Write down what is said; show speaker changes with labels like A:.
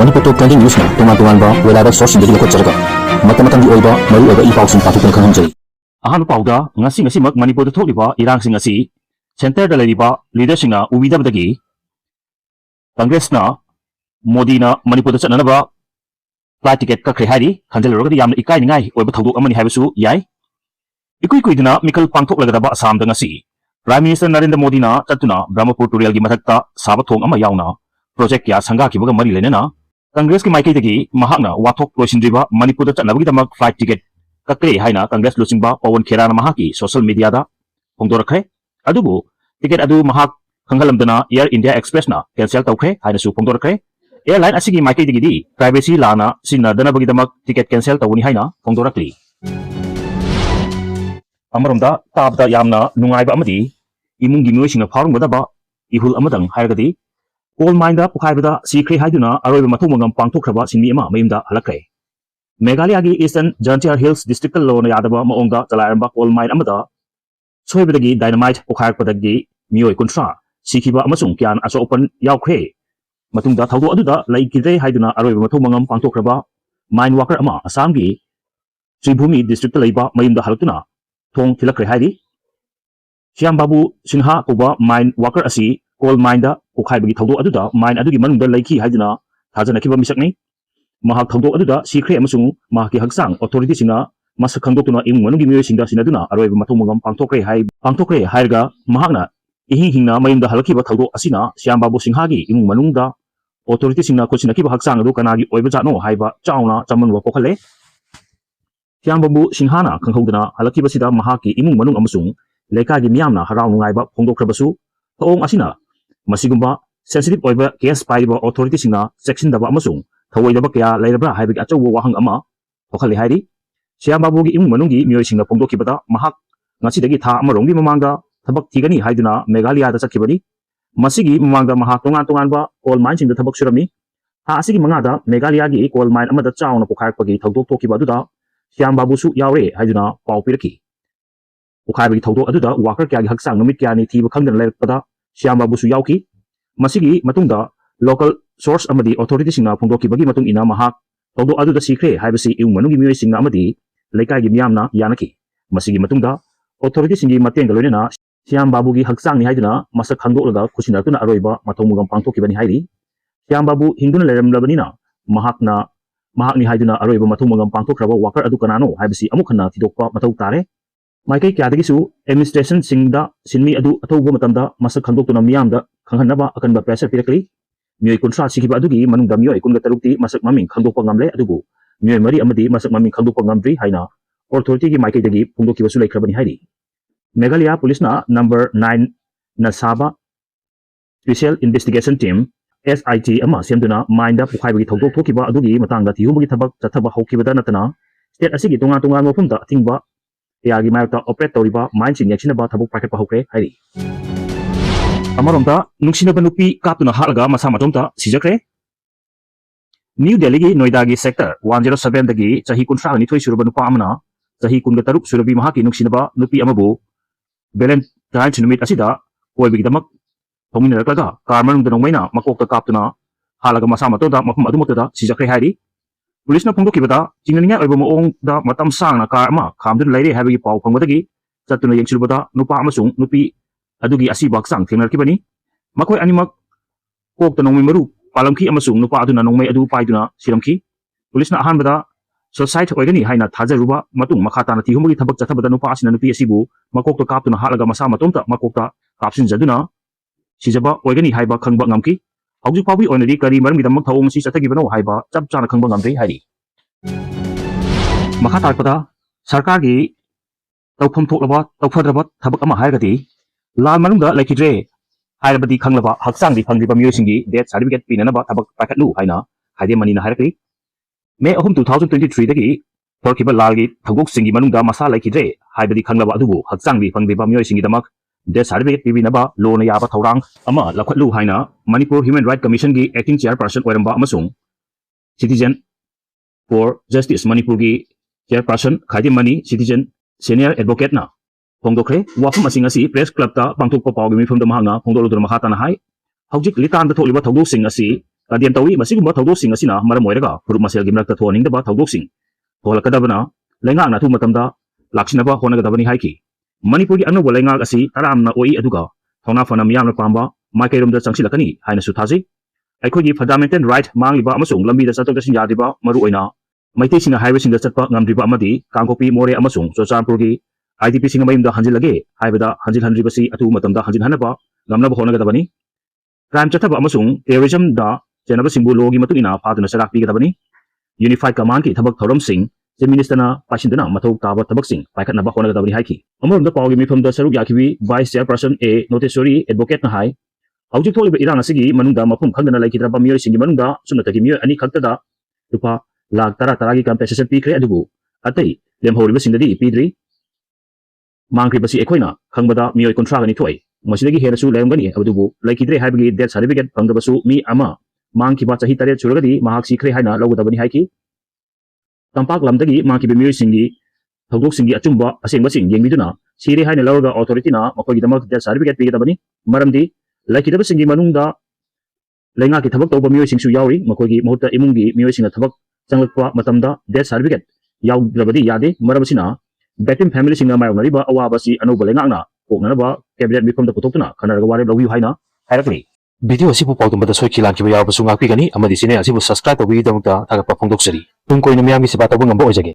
A: Manipur Top 20 News na tungan ba wala ba source hindi ko tsarga matamatang di oiba mari oiba ipaw sing patukan khangam jai ahan pawda ngasi mak Manipur da tholiba irang sing asi center da lariba leader singa ubida badagi Congress na Modi na Manipur da chatna ba flight ticket ka khre hari khanjal rogadi yamna ikai ningai oiba thodok amani haibasu yai ikui kuidina mikal pangthok lagadaba asam da ngasi Prime Minister Narendra Modi na chatuna Brahmapur tureal gi mathakta sabathong ama yauna project ya sangha ki baga mari lenena Congress ki Michael dagi mahakna wathok loisindriba Manipur da chatnabagi damak flight ticket kakre haina Congress losingba Pawan Khera na mahaki social media da phongdorakhe adubu ticket adu mahak khanghalamdana Air India Express na cancel tawkhe haina su phongdorakhe airline asigi Michael dagi di privacy lana sinadana bagi damak ticket cancel tawuni haina phongdorakli amaromda tabda yamna nungaiba amadi imungi mioisingna phawrungdaba ihul amadang hairgadi Coal mine da pukhaiba sikre haiduna aroiba mathumangam pangthokraba sinmi ama mayumda halakre Meghalaya gi Eastern Jantiar Hills District lo na yadaba maongda chalairamba coal mine amada soibadagi dynamite pukhairpadagi mioi kuntra sikiba amasung kyan aso open yaukre matungda thawdo aduda laikidre haiduna aroiba mathumangam pangthokraba mine worker ama Assam gi Tribhumi District laiba mayumda halakuna thong thilakre haidi Shyam Babu Sinha kuba mine worker asi coal mine da pukhaiba gi thawdo aduda mine adugi manungda laiki haiduna thajana kiba misakni mahak thawdo aduda sikre amasung mahaki haksang authority singa masak khangdokuna ing manungi mioi singda sinaduna aroiba mathumangam pangthokre hairga mahakna ihing hingna mayumda halakiba thawdo asina Shyam Babu Sinha gi imung manungda authority singa khosina kiba haksang adu kanagi oiba jatno haiba chauna chamanwa pokhale Shyam Babu Sinha na khanghodana halakiba sida mahaki imung manung amasung leka gi miyamna harau nungaiba phongdokrabasu taong asina masigumba sensitive oiba case paiba authority singa section daba amasung thawoidaba kya lairabra haibagi achawa wahang ama pokhali hairi Shyam Babu gi imung manungi mioi singa phongdokibada mahak ngasidagi tha amaronggi mamangda thabak thigani haiduna Meghalaya da chakhibani masigi mamangda mahak tongan ba coal mine singda thabak surami ha asigi mangada Meghalaya gi coal mine amada chauna pokhairpagi thawdok tokiba aduda Shyam Babu su yaure haiduna pau piraki pokhaibagi thawdok aduda worker kya gi haksang numit kya ni thiba khangdana lairakpada Shyam Babu su yauki masigi matungda local source amadi authority singa phongdokibagi matung ina mahak thawdok aduda sikre haibasi imung manungi mioi singa amadi leikai gi miyamna yanaki masigi matungda authority singi matengda loinena Shyam Babu gi haksang ni haiduna masak khangdoklaga khusinartuna aroiba mathongmugam pangthokibani hairi Shyam Babu hingduna leiramlabanina mahakni haiduna aroiba mathongmugam pangthokraba worker adu kanano haibasi amukhanna thidokpa mathau tare Maikai kyadagisu administration singda sinmi adu atauba matamda masak khangdoktuna miyamda khanghanaba akanba pressure pirakli mioi kuntra sikiba adugi manungda mioi kunga tarukti masak maming khangdokpa ngamle adugu mioi mari amadi masak maming khangdokpa ngamdri haina authority gi maikai dagi phongdokibasu laikhrabani hairi Meghalaya police na number 9 na saba special investigation team SIT ama semduna minda pukhaibagi thawdok thokiba adugi matangda thihumagi thabak chathaba hokibada natana state asigi tonga mofumda thingba yagi mayakta operate tawriba mine sing yaksinaba thabuk paikhatpa hokre hairi amaromta nungsinaba nupi kaptuna halaga masa matomta sijakre New Delhi gi Noida gi sector 107 dagi chahi kuntra ni thoi suruba nupa amana chahi kunga taruk surabi mahaki nungsinaba nupi amabu valentine numit asida koibigi damak thominarakaga karmanung danongmaina makokta kaptuna halaga masa matomta mafum adumokta sijakre hairi Police na phongdokibada chinganinga oiba maongda matam sangna car ama khamdun laire habagi pau phangwadagi chatuna yengsilbada nupa amasung nupi adugi asibak sang thengnarkibani makoi animak kokta nongmai maru palamki amasung nupa aduna nongmai adu paiduna siramki Police na ahanbada society oigani haina thajaruba matung makhatana thihumagi thabak chathabada nupa asina nupi asibu makokta kaptuna halaga masa matomta makokta kapsin jaduna sijaba oigani haiba khangba ngamki Hauju pawi oinadi kari marmi damak thawong si chathagibano haiba chap chana khangba ngamdri hairi makha tarpada sarkar gi tawpham thoklaba tawphadraba thabak ama hairgati lal manungda laikidre hairabadi khanglaba haksangdi phangriba mioisingi death certificate pinanaba thabak pakatlu haina haide manina hairakri May 2023 dagi thorkiba lalgi thagok singi manungda masa laikidre haibadi khanglaba adubu haksangdi phangriba mioisingi damak death certificate pibinaba lona yaba thawrang ama lakhatlu haina Manipur Human Rights Commission gi acting chairperson oiramba amasung citizen for justice Manipur gi chairperson Khaidimani citizen senior advocate na phongdokre wafum asing asi press club ta pangthokpa pawgi mifamda mahanga phongdoludra mahatana hai haujik litan da tholiba thawdok sing asi ꯀꯗꯦꯝ ꯇꯧꯏ ꯃꯁꯤꯒꯨꯝꯕ ꯊꯧꯗꯣꯛꯁꯤꯡ ꯑꯁꯤꯅ ꯃꯔꯝ ꯑꯣꯏꯔꯒ ꯐꯨꯔꯨꯞ ꯃꯁꯦꯜꯒꯤ ꯃꯔꯛꯇ ꯊꯣꯛꯍꯟꯅꯤꯡꯗꯕ ꯊꯧꯗꯣꯛꯁꯤꯡ ꯊꯣꯛꯍꯜꯂꯛꯀꯗꯕꯅ ꯂꯩꯉꯥꯛꯅ ꯑꯊꯨꯕ ꯃꯇꯝꯗ ꯂꯥꯛꯁꯤꯟꯅꯕ ꯍꯣꯠꯅꯒꯗꯕꯅꯤ ꯍꯥꯏꯈꯤ ꯃꯅꯤꯄꯨꯔꯒꯤ ꯑꯅꯧꯕ ꯂꯩꯉꯥꯛ ꯑꯁꯤ ꯇꯔꯥꯝꯅ ꯑꯣꯏ ꯑꯗꯨꯒ ꯊꯧꯅꯥ ꯐꯅ ꯃꯤꯌꯥꯝꯅ ꯄꯥꯝꯕ ꯃꯥꯏꯀꯩꯔꯣꯝꯗ ꯆꯪꯁꯤꯜꯂꯛꯀꯅꯤ ꯍꯥꯏꯅꯁꯨ ꯊꯥꯖꯩ ꯑꯩꯈꯣꯏꯒꯤ ꯐꯟꯗꯥꯃꯦꯟꯇꯦꯜ ꯔꯥꯏꯠ ꯃꯥꯡꯂꯤꯕ ꯑꯃꯁꯨꯡ ꯂꯝꯕꯤꯗ ꯆꯠꯊꯣꯛ ꯆꯠꯁꯤꯟ ꯌꯥꯗ꯭ꯔꯤꯕ ꯃꯔꯨꯑꯣꯏꯅ ꯃꯩꯇꯩꯁꯤꯡꯅ ꯍꯥꯏꯕꯁꯤꯡꯗ ꯆꯠꯄ ꯉꯝꯗ꯭ꯔꯤꯕ ꯑꯃꯗꯤ ꯀꯥꯡꯄꯣꯛꯄꯤ ꯃꯣꯔꯦ ꯑꯃꯁꯨꯡ ꯆꯨꯔꯆꯥꯟꯄꯨꯔꯒꯤ IDPꯁꯤꯡ ꯃꯌꯨꯝꯗ ꯍꯟꯖꯤꯜꯂꯒꯦ ꯍꯥꯏꯕꯗ ꯍꯟꯖꯤꯜꯍꯟꯗ꯭ꯔꯤꯕꯁꯤ ꯑꯊꯨꯕ ꯃꯇꯝꯗ ꯍꯟꯖꯤꯟꯍꯟꯅꯕ ꯉꯝꯅꯕ ꯍꯣꯠꯅꯒꯗꯕꯅꯤ ꯀ꯭ꯔꯥꯏꯝ ꯆꯠꯊꯕ ꯑꯃꯁꯨꯡ ꯇꯦꯔꯣꯔꯤꯖꯝꯗ ꯆꯦꯟꯅꯕꯁꯤꯡꯕꯨ ꯂꯣꯒꯤ ꯃꯇꯨꯡ ꯏꯟꯅ ꯐꯥꯗꯨꯅ ꯆꯩꯔꯥꯛ ꯄꯤꯒꯗꯕꯅꯤ ꯌꯨꯅꯤꯐꯥꯏꯗ ꯀꯃꯥꯟꯗꯀꯤ ꯊꯕꯛ ꯊꯧꯔꯝꯁꯤꯡ ꯆꯤꯐ ꯃꯤꯅꯤꯁꯇꯔꯅ ꯄꯥꯏꯁꯤꯟꯗꯨꯅ ꯃꯊꯧ ꯇꯥꯕ ꯊꯕꯛꯁꯤꯡ ꯄꯥꯏꯈꯠꯅꯕ ꯍꯣꯠꯅꯒꯗꯕꯅꯤ ꯍꯥꯏꯈꯤ ꯑꯃꯔꯣꯝꯗ ꯄꯥꯎꯒꯤ ꯃꯤꯐꯝꯗ ꯁꯔꯨꯛ ꯌꯥꯈꯤꯕꯤ ꯚꯥꯏꯁ ꯆꯦꯌꯔꯄꯔꯁꯟ ꯅꯣꯇꯦꯁꯣꯔꯤ ꯑꯦꯗꯚꯣꯀꯦꯠꯅ ꯍꯥꯏ ꯍꯧꯖꯤꯛ ꯊꯣꯛꯂꯤꯕ ꯏꯔꯥꯡ ꯑꯁꯤꯒꯤ ꯃꯅꯨꯡꯗ ꯃꯐꯝ ꯈꯪꯗꯅ ꯂꯩꯈꯤꯗ꯭ꯔꯕ ꯃꯤꯑꯣꯏꯁꯤꯡꯒꯤ ꯃꯅꯨꯡꯗ ꯁꯨꯞꯅꯇꯒꯤ ꯃꯤꯑꯣꯏ ꯑꯅꯤ ꯈꯛꯇꯗ ꯂꯨꯄꯥ ꯂꯥꯈ ꯇꯔꯥꯒꯤ ꯀꯝꯄꯦꯟꯁꯦꯁꯟ ꯄꯤꯈ꯭ꯔꯦ ꯑꯗꯨꯕꯨ ꯑꯇꯩ ꯂꯦꯝꯍꯧꯔꯤꯕꯁꯤꯡꯗꯗꯤ ꯄꯤꯗ꯭ꯔꯤ ꯃꯥꯡꯈ꯭ꯔꯤꯕꯁꯤ ꯑꯩꯈꯣꯏꯅ ꯈꯪꯕꯗ ꯃꯤꯑꯣꯏ 32 ꯊꯣꯛꯏ ꯃꯁꯤꯗꯒꯤ ꯍꯦꯟꯅꯁꯨ ꯂꯩꯔꯝꯒꯅꯤ ꯑꯗꯨꯕꯨ ꯂꯩꯈꯤꯗ꯭ꯔꯦ ꯍꯥꯏꯕꯒꯤ ꯗꯦꯊ ꯁꯥꯔꯇꯤꯐꯤꯀꯦꯠ ꯐꯪꯗꯕꯁꯨ ꯃꯤ ꯑꯃ ꯃꯥꯡꯈꯤꯕ ꯆꯍꯤ 8 ꯁꯨꯔꯒꯗꯤ ꯃꯍꯥꯛ ꯁꯤꯈ꯭ꯔꯦ ꯍꯥꯏꯅ ꯂꯧꯒꯗꯕꯅꯤ ꯍꯥꯏꯈꯤ ꯇꯝꯄꯥꯛ ꯂꯝꯗꯒꯤ ꯃꯥꯡꯈꯤꯕ ꯃꯤꯑꯣꯏꯁꯤꯡꯒꯤ ꯊꯧꯗꯣꯛꯁꯤꯡꯒꯤ ꯑꯆꯨꯝꯕ ꯑꯁꯦꯡꯕꯁꯤꯡ ꯌꯦꯡꯕꯤꯗꯨꯅ ꯁꯤꯔꯦ ꯍꯥꯏꯅ ꯂꯧꯔꯒ ꯑꯣꯊꯣꯔꯤꯇꯤꯅ ꯃꯈꯣꯏꯒꯤꯗꯃꯛ ꯗꯦꯊ ꯁꯥꯔꯇꯤꯐꯤꯀꯦꯠ ꯄꯤꯒꯗꯕꯅꯤ ꯃꯔꯝꯗꯤ ꯂꯩꯈꯤꯗꯕꯁꯤꯡꯒꯤ ꯃꯅꯨꯡꯗ ꯂꯩꯉꯥꯛꯀꯤ ꯊꯕꯛ ꯇꯧꯕ ꯃꯤꯑꯣꯏꯁꯤꯡꯁꯨ ꯌꯥꯎꯔꯤ ꯃꯈꯣꯏꯒꯤ ꯃꯍꯨꯠꯇ ꯏꯃꯨꯡꯒꯤ ꯃꯤꯑꯣꯏꯁꯤꯡꯅ ꯊꯕꯛ ꯆꯪꯂꯛꯄ ꯃꯇꯝꯗ ꯗꯦꯊ ꯁꯥꯔꯇꯤꯐꯤꯀꯦꯠ ꯌꯥꯎꯗ꯭ꯔꯕꯗꯤ ꯌꯥꯗꯦ ꯃꯔꯝ ꯑꯁꯤꯅ ꯚꯤꯛꯇꯤꯝ ꯐꯦꯃꯤꯂꯤꯁꯤꯡꯅ ꯃꯥꯌꯣꯛꯅꯔꯤꯕ ꯑꯋꯥꯕ ꯑꯁꯤ ꯑꯅꯧꯕ ꯂꯩꯉꯥꯛꯅ ꯀꯣꯛꯅꯅꯕ ꯀꯦꯕꯤꯅꯦꯠ ꯃꯤꯐꯝꯗ ꯄꯨꯊꯣꯛꯇꯨꯅ ꯈꯟꯅꯔꯒ ꯋꯥꯔꯦꯞ ꯂꯧꯕꯤꯌꯨ ꯍꯥꯏꯅ ꯍꯥꯏꯔꯛꯂꯤ ꯚꯤꯗꯤꯑꯣ ꯑꯁꯤꯕꯨ ꯄꯥꯎꯗꯝꯕꯗ ꯁꯣꯏꯈꯤ ꯂꯥꯟꯈꯤꯕ ꯌꯥꯎꯔꯕꯁꯨ ꯉꯥꯛꯄꯤꯒꯅꯤ ꯑꯃꯗꯤ ꯆꯦꯅꯦꯜ ꯑꯁꯤꯕꯨ ꯁꯕꯁꯀ꯭ꯔꯥꯏꯕ ꯇꯧꯕꯤꯒꯤꯗꯃꯛꯇ ꯊꯥꯒꯠꯄ ꯐꯣꯡꯗꯣꯛꯆꯔꯤ ꯇꯨꯡ ꯀꯣꯏꯅ ꯃꯤꯌꯥꯝꯒꯤ ꯁꯦꯕꯥ ꯇꯧꯕ ꯉꯝꯕ ꯑꯣꯏꯖꯒꯦ